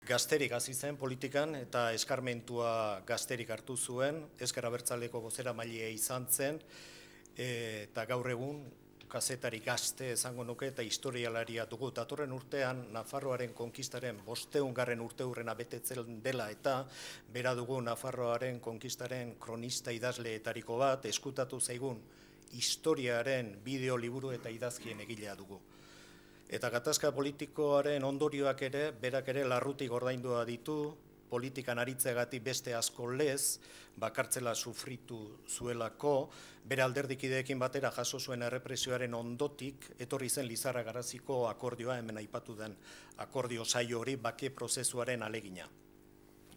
Gazterik hasi zen politikan eta eskarmentua gazterik hartu zuen, Ezker Abertzaleko bozeramailea izan zen, eta gaur egun kazetari gazte esango nuke eta historialaria dugu. Datorren urtean Nafarroaren konkistaren 500. urteurrena betetzen dela eta bera dugu Nafarroaren konkistaren kronista idazleetariko bat, eskutatu zaigun historiaren bideo liburu eta idazkien egilea dugu. Eta gatazka politikoaren ondorioak ere, berak ere larrutik ordaindua ditu, politikan aritzeagatik beste asko lez, bakartzela sufritu zuelako, bere alderdikideekin batera jaso zuen errepresioaren ondotik, etorri zen Lizarra Garaziko akordioa, hemen aipatu den akordio saio hori bake prozesuaren alegina.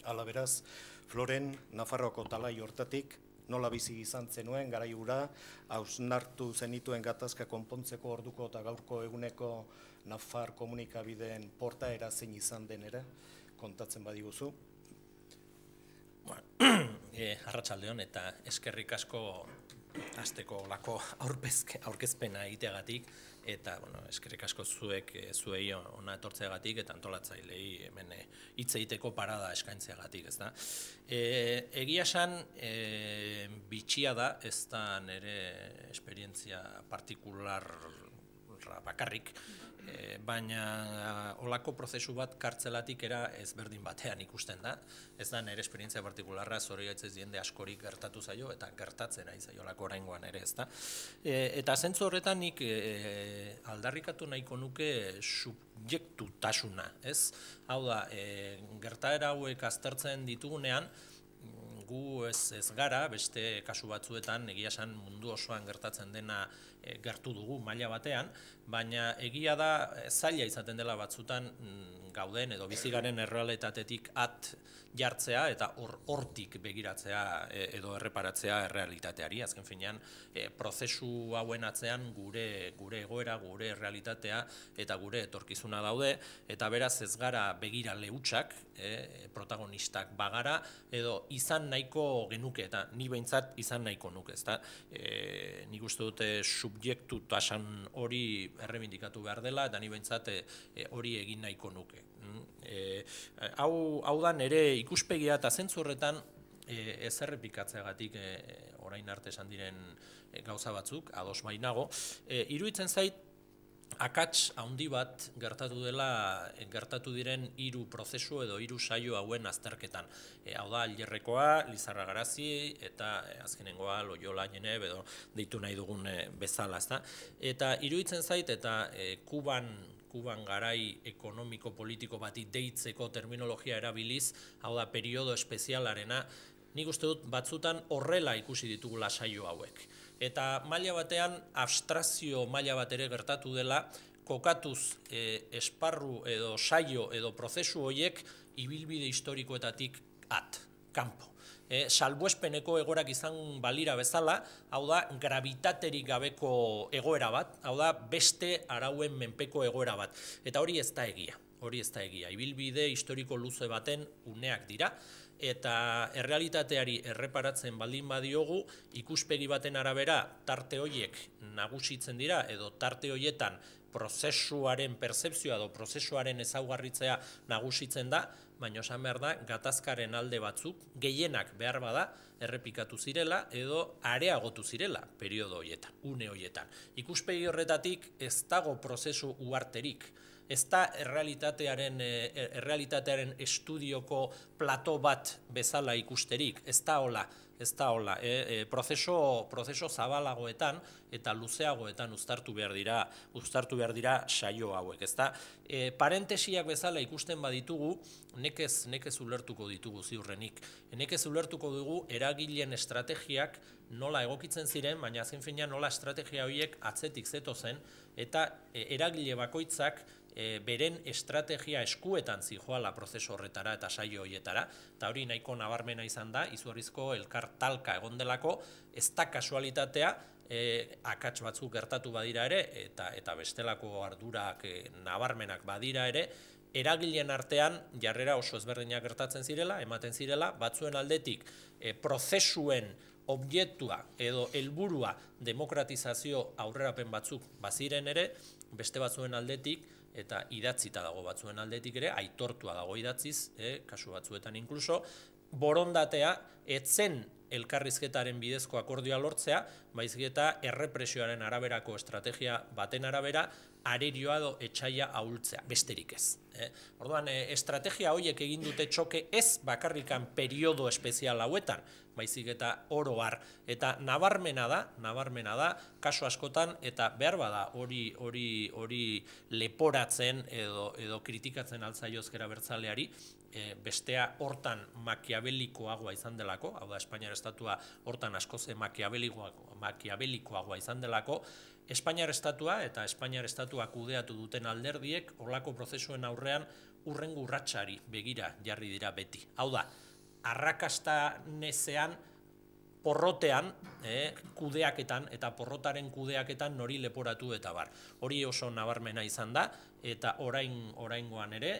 Hala beraz, Floren, Nafarroako talai hortatik, nola bizi izan zenuen, garai hura, hausnartu zenituen gatazka konpontzeko orduko eta gaurko eguneko Nafar komunikabideen portaera zein izan den ere, kontatzen badiguzu. Arratsaldeon eta eskerrik asko hasteko olako aurkezpena egiteagatik eta eskerrik asko zuei hona etortzeagatik eta antolatzailei hemen hitz egiteko parada eskaintzeagatik, ezta. Egia esan bitxia da, ez da nire esperientzia partikularra bakarrik, baina olako prozesu bat kartzelatik era ezberdin batean ikusten da. Ez da nire esperientzia partikularra, zorigaitzez jende askorik gertatu zaio eta gertatzen ari zaio olako oraingoan ere, ez da. Eta zentzu horretan nik aldarrikatu nahiko nuke subjektutasuna, ez? Hau da, gertaera hauek aztertzen ditugunean, gu ez gara, beste kasu batzuetan egia esan mundu osoan gertatzen dena gertu dugu maila batean, baina egia da zaila izaten dela batzutan gauden edo bizigaren errealitatetik at jartzea eta hortik begiratzea edo erreparatzea errealitateari. Azken finean, prozesu hauen atzean gure egoera, gure errealitatea eta gure etorkizuna daude, eta beraz ez gara begirale hutsak, protagonistak bagara, edo izan nahiko genuke, eta ni behintzat izan nahiko nuke, ezta? Nik uste dute subjektutasun hori errebindikatu behar dela, eta ni behintzat hori egin nahiko nuke. Hau da nire ikuspegia eta zentzu horretan ez errepikatzeagatik orain arte esan diren gauza batzuk, ados bainago, iruditzen zait akats handi bat gertatu diren 3 prozesu edo 3 saio hauen azterketan. Hau da, Aljerrekoa, Lizarra Garazi eta azkenengoa Loyola Ñeneb edo deitu nahi dugun bezala, ezta? Eta iruditzen zait eta Kuban garai ekonomiko-politiko bati deitzeko terminologia erabiliz, hau da, periodo espezialarena, nik uste dut batzutan horrela ikusi ditugula saio hauek. Eta maila batean, abstrakzio maila bat ere gertatu dela, kokatuz esparru edo saio edo prozesu horiek ibilbide historikoetatik kanpo. Salbuespeneko egoerak izan balira bezala, hau da, gravitaterik gabeko egoera bat, hau da, beste arauen menpeko egoera bat. Eta hori ez da egia, ibilbide historiko luze baten uneak dira, eta errealitateari erreparatzen baldin badiogu, ikuspegi baten arabera tarte horiek nagusitzen dira, edo tarte horietan prozesuaren pertzepzioa edo prozesuaren ezaugarritzea nagusitzen da, baina esan behar da, gatazkaren alde batzuk, gehienak behar bada, errepikatu zirela edo areagotu zirela periodo horietan, une horietan. Ikuspegi horretatik ez dago prozesu uharterik, ez da errealitatearen estudioko plato bat bezala ikusterik, ez da hola, prozeso zabalagoetan eta luzeagoetan uztartu behar dira saio hauek, ez da. Parentesiak bezala ikusten baditugu, nekez ulertuko ditugu ziurrenik. Nekez ulertuko dugu eragileen estrategiak nola egokitzen ziren, baina azken finean nola estrategia horiek atzetik zetozen, eta eragile bakoitzak beren estrategia eskuetan zijoala prozesu horretara eta saio horietara, eta hori nahiko nabarmena izan da, izugarrizko elkar talka egon delako, ez da kasualitatea, akats batzuk gertatu badira ere, eta bestelako ardurak nabarmenak badira ere, eragileen artean jarrera oso ezberdinak gertatzen zirela, ematen zirela, batzuen aldetik prozesuen objektua edo helburua demokratizazio aurrerapen batzuk baziren ere, beste batzuen aldetik eta idatzita dago batzuen aldetik ere, aitortua dago idatziz, kasu batzuetan inkluso, borondatea etzen elkarrizketaren bidezko akordioa lortzea, baizik eta errepresioaren araberako estrategia baten arabera, arerioa edo etxaia ahultzea, besterik ez. Orduan, estrategia horiek egin dute txoke ez bakarrikan periodo espezial hauetan, baizik eta oro har. Eta nabarmena da, kasu askotan, eta behar bada hori leporatzen edo kritikatzen altzaio ezker abertzaleari, bestea hortan makiabelikoagoa izan delako, hau da, Espainiar estatua hortan askoz makiabelikoagoa izan delako, Espainiar estatua eta Espainiar estatua kudeatu duten alderdiek horlako prozesuen aurrean hurrengo urratsari begira jarri dira beti. Hau da, arrakasta nezean, porrotean, kudeaketan eta porrotaren kudeaketan nori leporatu eta bar. Hori oso nabarmena izan da, eta oraingoan ere,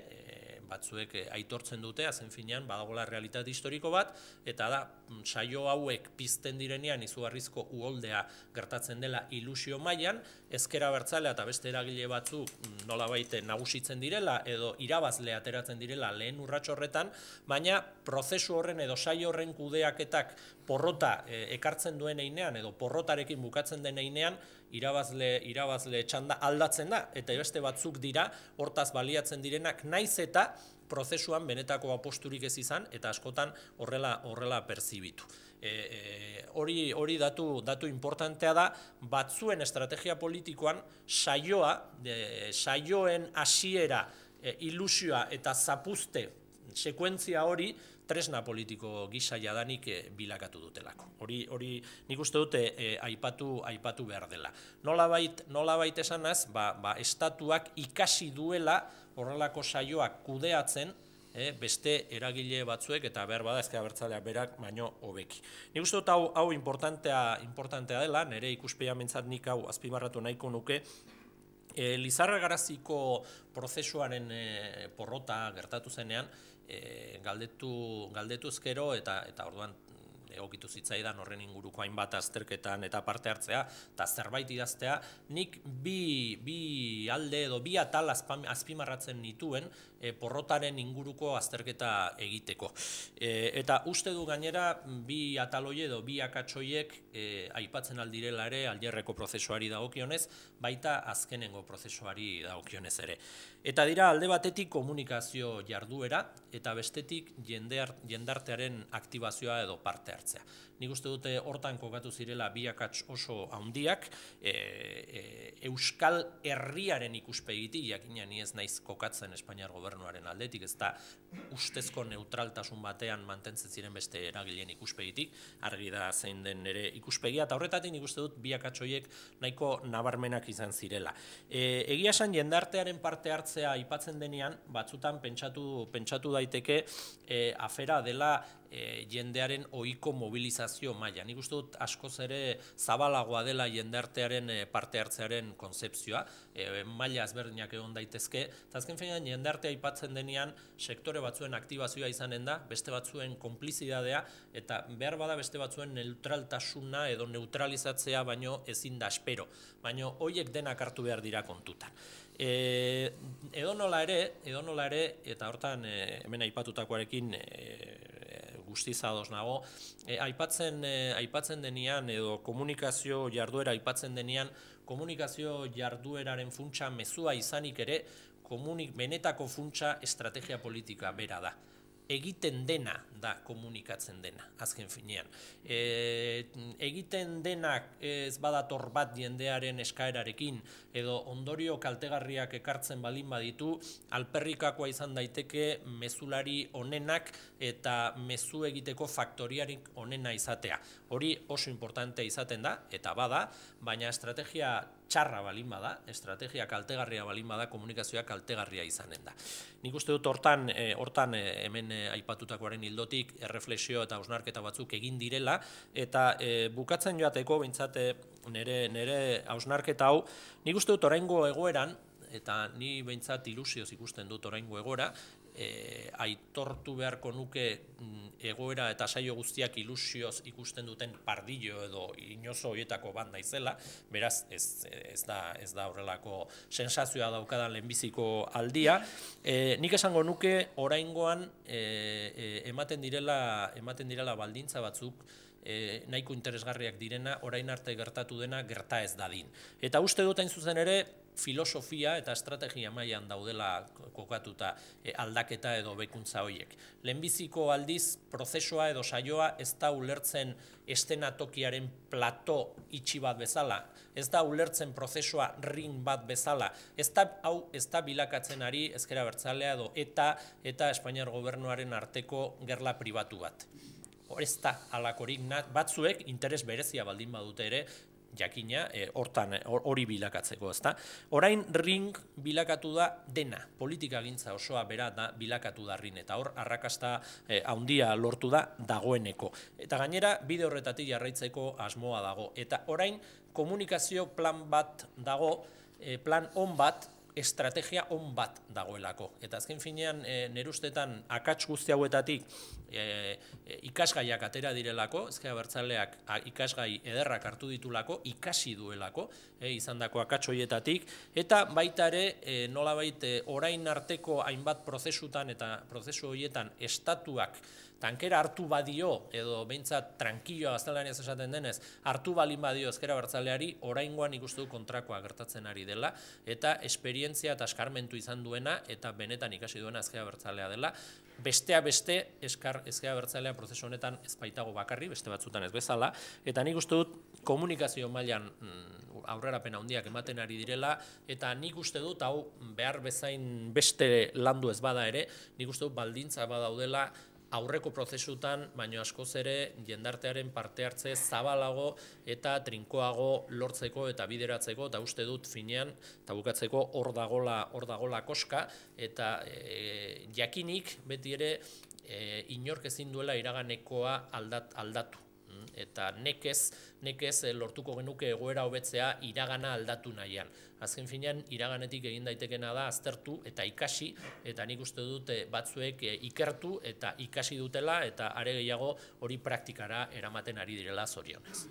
batzuek aitortzen dute, azen finean, badagola realitate historiko bat, eta da, saio hauek pizten direnean izugarrizko uholdea gertatzen dela ilusio mailan, ezker abertzalea eta beste eragile batzuk nolabait nagusitzen direla, edo irabazle ateratzen direla lehen urrats horretan, baina prozesu horren edo saio horren kudeaketak porrota ekartzen duen einean, edo porrotarekin bukatzen den einean, irabazle txanda aldatzen da, eta beste batzuk dira, hortaz baliatzen direnak, naiz eta prozesuan benetako aposturik ez izan, eta askotan horrela perzibitu. Hori datu importantea da, batzuen estrategia politikoan saioen hasiera, ilusioa eta zapuzte sekuentzia hori tresna politiko gisa jadanik bilakatu dutelako. Hori nik uste dute aipatu behar dela. Nolabait esanaz, estatuak ikasi duela horrelako saioak kudeatzen beste eragile batzuek eta behar bada ezker abertzaleak berak baino hobeki. Nik uste dut hau importantea dela, nire ikuspegia mentzat nik hau azpimarratu nahiko nuke, Lizarra Garaziko prozesuaren porrota gertatu zenean, galdetu ezkero eta orduan egokitu zitzaidan horren inguruko hainbat azterketan eta parte hartzea, eta zerbait idaztea, nik bi alde edo bi atal azpimarratzen nituen porrotaren inguruko azterketa egiteko. Eta uste du gainera bi atal horiek edo bi akats horiek aipatzen aldirela ere aljerreko prozesuari dagokionez, baita azkenengo prozesuari dagokionez ere. Eta dira alde batetik komunikazio jarduera eta bestetik jendartearen aktibazioa edo parte hartzea. Nik uste dute hortan kokatu zirela bi akats oso handiak, Euskal Herriaren ikuspegitik, jakina ni ez naiz kokatzen Espainiar gobernuaren aldetik, ez da ustezko neutraltasun batean mantentzen ziren beste eragileen ikuspegitik, argi da zein den ere ikuspegia, eta horretatik nik uste dut bi akats horiek nahiko nabarmenak izan zirela. Egia esan jendartearen parte hartzea aipatzen denean, batzutan pentsatu daiteke afera dela jendearen ohiko mobilizazio maila. Nik uste dut askoz ere zabalagoa dela jendartearen parte hartzearen konzepzioa, maila ezberdinak egon daitezke, eta azken finean jendartea aipatzen denean sektore batzuen aktibazioa izanen da, beste batzuen konplizidadea, eta behar bada beste batzuen neutraltasuna edo neutralizatzea baino ezin da espero, baino horiek denak hartu behar dira kontutan. Edonola ere, eta hortan hemen aipatutakoarekin guztiz ados nago, aipatzen denean edo komunikazio jarduera aipatzen denean, komunikazio jardueraren funtsa mezua izanik ere, benetako funtsa estrategia politika bera da. Egiten dena da komunikatzen dena, azken finean. Egiten denak ez badator bat jendearen eskaerarekin, edo ondorio kaltegarriak ekartzen balin baditu, alperrikakoa izan daiteke mezulari onenak eta mezu egiteko faktoriarik onena izatea. Hori oso importante izaten da, eta bada, baina estrategia txarra balin bada, estrategia kaltegarria balin bada, komunikazioa kaltegarria izanen da. Nik uste dut hortan hemen aipatutakoaren ildotik erreflexio eta hausnarketa batzuk egin direla, eta bukatzen joateko, behintzat nire hausnarketa hau, nik uste dut oraingo egoeran, eta ni behintzat ilusioz ikusten dut oraingo egoera, aitortu beharko nuke egoera eta saio guztiak ilusioz ikusten duten pardillo edo inozo horietako bat naizela, beraz ez da horrelako sensazioa daukadan lehenbiziko aldia. Nik esango nuke oraingoan ematen direla baldintza batzuk nahiko interesgarriak direna, orain arte gertatu dena gerta ez dadin. Eta uste dut hain zuzen ere, filosofia eta estrategia mailan daudela kokatuta aldaketa edo bekuntza horiek. Lehenbiziko aldiz, prozesua edo saioa ez da ulertzen eszenatokiaren plato itxi bat bezala, ez da ulertzen prozesua ring bat bezala, ez da bilakatzen ari Ezker Abertzalea edo eta Espainiar gobernuaren arteko gerla pribatu bat. Ez da halakorik, batzuek interes berezia baldin badute ere, jakina, hori bilakatzeko, ezta? Orain ring bilakatu da dena, politikagintza osoa bera da bilakatu da ring, eta hor arrakasta handia lortu da dagoeneko. Eta gainera, bide horretatik jarraitzeko asmoa dago. Eta orain komunikazio plan bat dago, plan on bat, estrategia on bat dagoelako. Eta azken finean, nire ustetan akats guzti hauetatik ikasgaiak atera direlako, Ezker Abertzaleak ikasgai ederrak hartu ditulako, ikasi duelako, izandako akats horietatik, eta baita ere, nolabait orain arteko hainbat prozesutan eta prozesu horietan estatuak tankera hartu badio, edo behintzat tranquilloa gaztelaniaz esaten denez, hartu balin badio Ezker Abertzaleari, oraingoan ikustu du kontrakoa gertatzen ari dela, eta esperientzia eta eskarmentu izan duena, eta benetan ikasi duena Ezker Abertzalea dela, bestea beste Ezker Abertzalea prozesu honetan ez baitago bakarri, beste batzutan ez bezala, eta nik uste dut komunikazio mailan aurrerapen handiak ematen ari direla, eta nik uste dut, hau behar bezain beste landu ez bada ere, nik uste dut baldintza badaudela aurreko prozesutan, baino askoz ere jendartearen parte hartze zabalago eta trinkoago lortzeko eta bideratzeko, eta uste dut finean, eta bukatzeko hor dagola koska, eta jakinik beti ere inork ezin duela iraganekoa aldatu. Eta nekez lortuko genuke egoera hobetzea iragana aldatu nahian. Azken finean, iraganetik egin daitekena da aztertu eta ikasi, eta nik uste dut batzuek ikertu eta ikasi dutela, eta are gehiago hori praktikara eramaten ari direla zorionez.